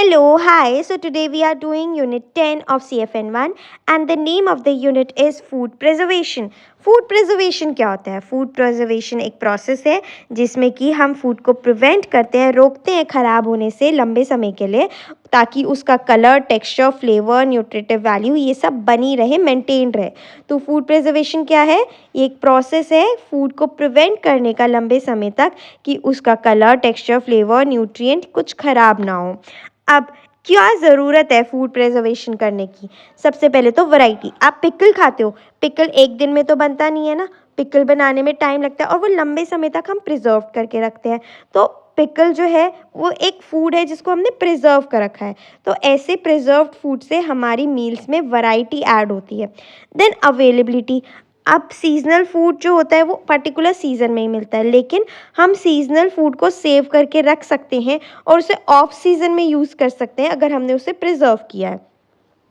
Hello, hi. So today we are doing unit 10 of CFN1 and the name of the unit is food preservation. Food preservation क्या होता है? Food preservation एक process है जिसमें कि हम फूड को प्रिवेंट करते हैं, रोकते हैं ख़राब होने से लंबे समय के लिए, ताकि उसका colour, texture, flavour, nutritive value ये सब बनी रहे, मेंटेन रहे। तो फूड प्रिजर्वेशन क्या है? ये एक प्रोसेस है फूड को प्रिवेंट करने का लंबे समय तक, कि उसका कलर, टेक्सचर, फ्लेवर, न्यूट्रिएंट कुछ ख़राब ना हो। अब क्या ज़रूरत है फूड प्रिजर्वेशन करने की? सबसे पहले तो वैरायटी। आप पिकल खाते हो, पिकल एक दिन में तो बनता नहीं है ना, पिकल बनाने में टाइम लगता है और वो लंबे समय तक हम प्रिजर्व करके रखते हैं। तो पिकल जो है वो एक फूड है जिसको हमने प्रिजर्व कर रखा है। तो ऐसे प्रिजर्व्ड फूड से हमारी मील्स में वैरायटी ऐड होती है। Then availability. अब सीजनल फूड जो होता है वो पर्टिकुलर सीज़न में ही मिलता है, लेकिन हम सीजनल फूड को सेव करके रख सकते हैं और उसे ऑफ सीज़न में यूज़ कर सकते हैं अगर हमने उसे प्रिजर्व किया है।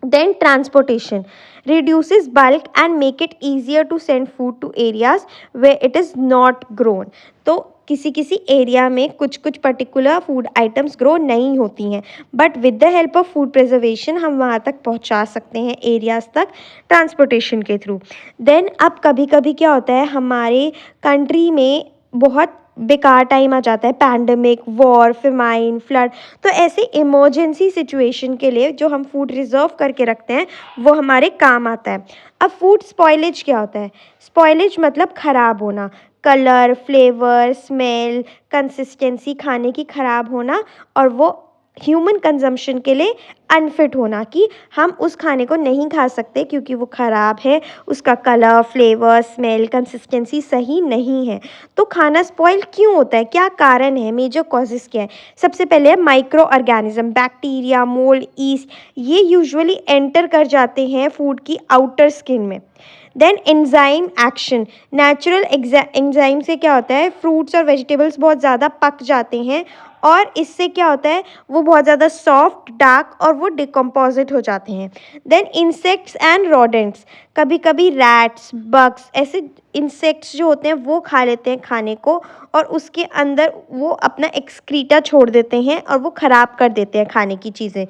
Then transportation reduces bulk and make it easier to send food to areas where it is not grown. तो किसी किसी एरिया में कुछ कुछ पर्टिकुलर फूड आइटम्स ग्रो नहीं होती हैं, but with the help of food preservation हम वहाँ तक पहुँचा सकते हैं एरियाज़ तक ट्रांसपोर्टेशन के थ्रू। देन अब कभी कभी क्या होता है, हमारे कंट्री में बहुत बेकार टाइम आ जाता है, पैंडमिक, वॉर, फेमाइन, फ्लड। तो ऐसे इमरजेंसी सिचुएशन के लिए जो हम फूड रिजर्व करके रखते हैं वो हमारे काम आता है। अब फूड स्पॉइलेज क्या होता है? स्पॉइलेज मतलब ख़राब होना, कलर, फ्लेवर, स्मेल, कंसिस्टेंसी खाने की ख़राब होना और वो ह्यूमन कंजम्पशन के लिए अनफिट होना, कि हम उस खाने को नहीं खा सकते क्योंकि वो ख़राब है, उसका कलर, फ्लेवर, स्मेल, कंसिस्टेंसी सही नहीं है। तो खाना स्पॉइल क्यों होता है? क्या कारण है? मेजर कॉजेज़ क्या है? सबसे पहले है micro organism, bacteria, mould, yeast, ये यूजुअली एंटर कर जाते हैं फूड की आउटर स्किन में। Then enzyme action. Natural enzyme से क्या होता है, फ्रूट्स और वेजिटेबल्स बहुत ज़्यादा पक जाते हैं और इससे क्या होता है, वो बहुत ज़्यादा सॉफ्ट, डार्क और वो डिकम्पोजिट हो जाते हैं। Then insects and rodents. कभी कभी रैट्स, बग्स, ऐसे इंसेक्ट्स जो होते हैं वो खा लेते हैं खाने को और उसके अंदर वो अपना एक्सक्रीटा छोड़ देते हैं और वो ख़राब कर देते हैं खाने की चीज़ें।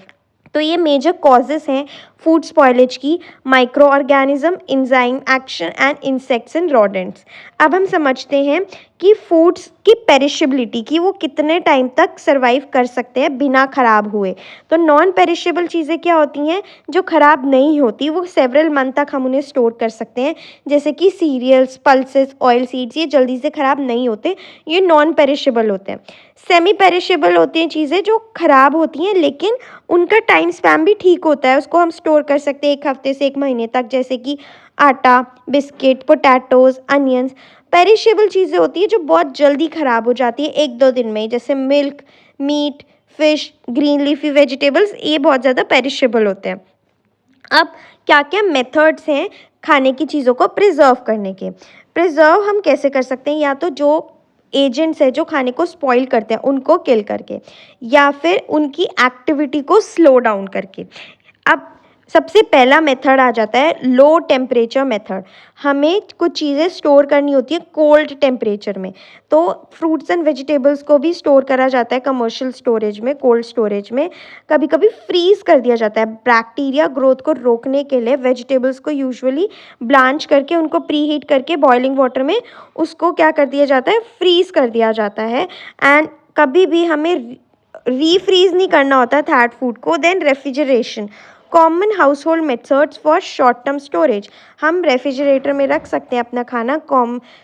तो ये मेजर कॉजेज़ हैं फूड स्पॉइलेज की, micro organism, enzyme action and insects and rodents. अब हम समझते हैं कि फूड्स की पेरिशेबिलिटी, कि वो कितने टाइम तक सर्वाइव कर सकते हैं बिना ख़राब हुए। तो नॉन पेरिशेबल चीज़ें क्या होती हैं जो ख़राब नहीं होती, वो सेवरल मंथ तक हम उन्हें स्टोर कर सकते हैं, जैसे कि सीरियल्स, पल्सेस, ऑयल सीड्स, ये जल्दी से ख़राब नहीं होते, ये नॉन पेरिशेबल होते हैं। सेमी पेरिशेबल होती हैं चीज़ें जो ख़राब होती हैं लेकिन उनका टाइम स्पैन भी ठीक होता है, उसको हम स्टोर कर सकते हैं 1 हफ्ते से 1 महीने तक, जैसे कि आटा, बिस्किट, पोटैटोज़, अनियंस। पेरिशेबल चीज़ें होती हैं जो बहुत जल्दी ख़राब हो जाती है 1-2 दिन में, जैसे milk, meat, fish, green leafy vegetables, ये बहुत ज़्यादा पेरिशेबल होते हैं। अब क्या क्या मेथड्स हैं खाने की चीज़ों को प्रिजर्व करने के? प्रिजर्व हम कैसे कर सकते हैं? या तो जो एजेंट्स हैं जो खाने को स्पॉइल करते हैं उनको किल करके, या फिर उनकी एक्टिविटी को स्लो डाउन करके। अब सबसे पहला मेथड आ जाता है लो टेम्परेचर मेथड। हमें कुछ चीज़ें स्टोर करनी होती है कोल्ड टेम्परेचर में, तो फ्रूट्स एंड वेजिटेबल्स को भी स्टोर करा जाता है कमर्शियल स्टोरेज में, कोल्ड स्टोरेज में। कभी कभी फ्रीज़ कर दिया जाता है बैक्टीरिया ग्रोथ को रोकने के लिए। वेजिटेबल्स को यूजुअली ब्लांच करके, उनको प्री हीट करके बॉइलिंग वाटर में उसको क्या कर दिया जाता है, फ्रीज़ कर दिया जाता है। एंड कभी भी हमें रीफ्रीज़ नहीं करना होता है थर्ड फूड को। Then refrigeration, common household methods for short term storage. हम रेफ्रिजरेटर में रख सकते हैं अपना खाना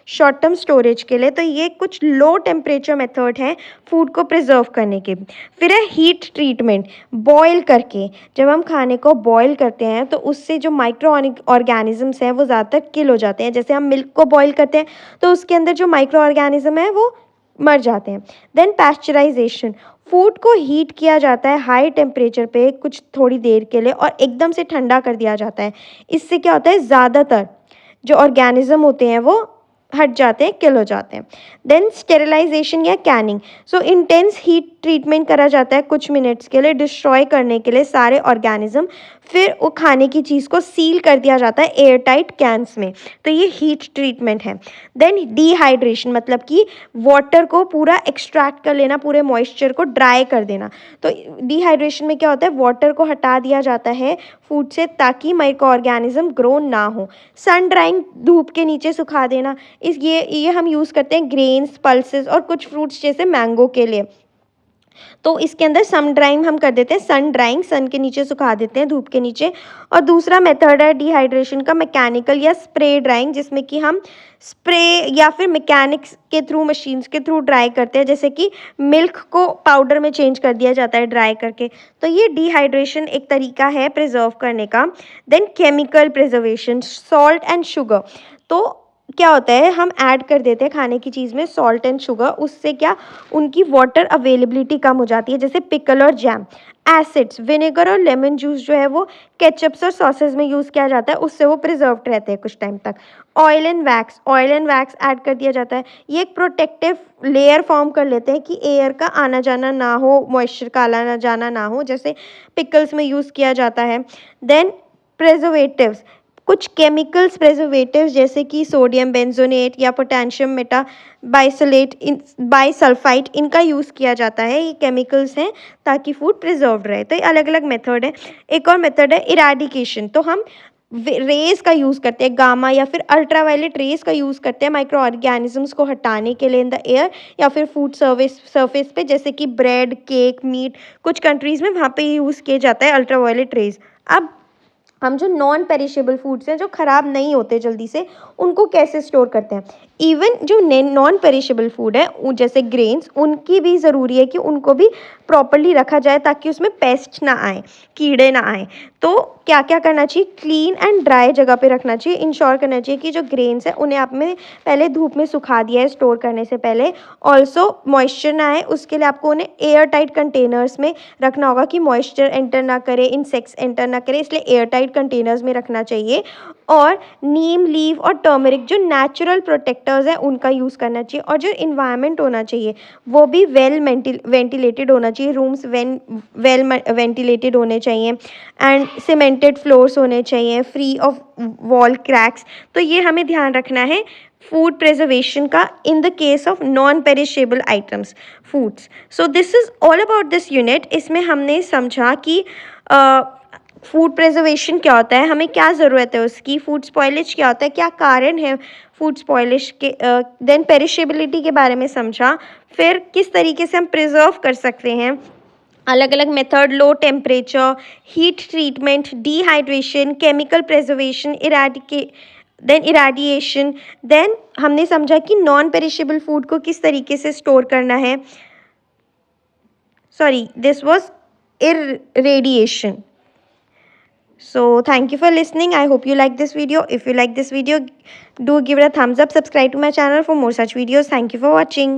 शॉर्ट टर्म स्टोरेज के लिए। तो ये कुछ लो टेम्परेचर मेथड हैं फूड को प्रिजर्व करने के। फिर है हीट ट्रीटमेंट, बॉयल करके। जब हम खाने को बॉयल करते हैं तो उससे जो माइक्रो ऑर्गेनिजम्स हैं वो ज़्यादातर किल हो जाते हैं। जैसे हम मिल्क को बॉयल करते हैं तो उसके अंदर जो माइक्रो ऑर्गेनिज्म है वो मर जाते हैं। देन पैस्चराइजेशन, फूड को हीट किया जाता है हाई टेम्परेचर पे कुछ थोड़ी देर के लिए और एकदम से ठंडा कर दिया जाता है। इससे क्या होता है, ज़्यादातर जो ऑर्गेनिज्म होते हैं वो हट जाते हैं, किल हो जाते हैं। देन स्टेरिलाइजेशन या Canning, so intense heat treatment करा जाता है कुछ मिनट्स के लिए डिस्ट्रॉय करने के लिए सारे ऑर्गेनिज्म, फिर वो खाने की चीज़ को सील कर दिया जाता है एयर टाइट कैंस में। तो ये हीट ट्रीटमेंट है। देन डिहाइड्रेशन मतलब कि वाटर को पूरा एक्सट्रैक्ट कर लेना, पूरे मॉइस्चर को ड्राई कर देना। तो डिहाइड्रेशन में क्या होता है, वाटर को हटा दिया जाता है फूड से ताकि माइक्रो ऑर्गेनिज्म ग्रो ना हो। सन ड्राइंग धूप के नीचे सुखा देना, ये हम यूज़ करते हैं ग्रेन्स, पल्सेस और कुछ फ्रूट्स जैसे मैंगो के लिए। तो इसके अंदर सन ड्राइंग हम कर देते हैं, सन ड्राइंग, सन के नीचे सुखा देते हैं धूप के नीचे। और दूसरा मेथड है डिहाइड्रेशन का मैकेनिकल या स्प्रे ड्राइंग, जिसमें कि हम स्प्रे या फिर मैकेनिक्स के थ्रू, मशीन्स के थ्रू ड्राई करते हैं, जैसे कि मिल्क को पाउडर में चेंज कर दिया जाता है ड्राई करके। तो ये डिहाइड्रेशन एक तरीका है प्रिजर्व करने का। Then chemical preservation, salt and sugar. तो क्या होता है, हम ऐड कर देते हैं खाने की चीज़ में सॉल्ट एंड शुगर, उससे क्या उनकी वाटर अवेलेबिलिटी कम हो जाती है, जैसे पिकल और जैम। एसिड्स, विनेगर और लेमन जूस जो है वो केचप्स और सॉसेज में यूज़ किया जाता है, उससे वो प्रिजर्व्ड रहते हैं कुछ टाइम तक। ऑयल एंड वैक्स ऐड कर दिया जाता है। ये एक प्रोटेक्टिव लेयर फॉर्म कर लेते हैं कि एयर का आना जाना ना हो, मॉइस्चर का आना जाना ना हो, जैसे पिकल्स में यूज़ किया जाता है। देन प्रिजर्वेटिव्स, कुछ केमिकल्स प्रिजर्वेटिव्स जैसे कि सोडियम बेंजोनेट या पोटेशियम मेटा बाइसल्फाइड, इनका यूज़ किया जाता है। ये केमिकल्स हैं ताकि फूड प्रिजर्व्ड रहे। तो ये अलग अलग मेथड है। एक और मेथड है इराडिकेशन। तो हम रेज़ का यूज़ करते हैं, गामा या फिर अल्ट्रावायलेट रेज़ का यूज़ करते हैं माइक्रो ऑर्गेनिजम्स को हटाने के लिए इन द एयर या फिर फूड सरफेस पे, जैसे कि ब्रेड, केक, मीट, कुछ कंट्रीज़ में वहाँ पे यूज़ किया जाता है अल्ट्रावायलेट रेज़। अब हम जो नॉन पेरिशेबल फूड्स हैं, जो ख़राब नहीं होते जल्दी से, उनको कैसे स्टोर करते हैं। इवन जो नॉन पेरिशेबल फूड है जैसे ग्रेन्स, उनकी भी ज़रूरी है कि उनको भी प्रॉपर्ली रखा जाए ताकि उसमें पेस्ट ना आए, कीड़े ना आए। तो क्या क्या करना चाहिए, क्लीन एंड ड्राई जगह पे रखना चाहिए। इंश्योर करना चाहिए कि जो ग्रेन्स है उन्हें आपने पहले धूप में सुखा दिया है स्टोर करने से पहले। ऑल्सो मॉइस्चर ना आए, उसके लिए आपको उन्हें एयर टाइट कंटेनर्स में रखना होगा कि मॉइस्चर एंटर ना करे, इंसेक्ट्स एंटर ना करे, इसलिए एयर टाइट कंटेनर्स में रखना चाहिए। और नीम लीव और टर्मरिक जो नेचुरल प्रोटेक्टर्स हैं उनका यूज़ करना चाहिए। और जो इन्वायरमेंट होना चाहिए वो भी वेंटिलेटेड होना चाहिए, रूम्स वेल वेंटिलेटेड होने चाहिए एंड सीमेंटेड फ्लोर्स होने चाहिए, फ्री ऑफ वॉल क्रैक्स। तो ये हमें ध्यान रखना है फूड प्रिजर्वेशन का in the case of non perishable items foods. So this is all about this unit. इसमें हमने समझा कि फूड प्रिजर्वेशन क्या होता है, हमें क्या ज़रूरत है उसकी, फूड स्पॉइलेज क्या होता है, क्या कारण है फूड स्पॉइलेज के, देन पेरिशेबिलिटी के बारे में समझा, फिर किस तरीके से हम प्रिजर्व कर सकते हैं, अलग अलग method, low temperature, heat treatment, dehydration, chemical preservation, irradiation. Then हमने समझा कि नॉन पेरिशेबल फूड को किस तरीके से स्टोर करना है। Sorry, this was irradiation. So thank you for listening. I hope you like this video. If you like this video, do give it a thumbs up, subscribe to my channel for more such videos. Thank you for watching.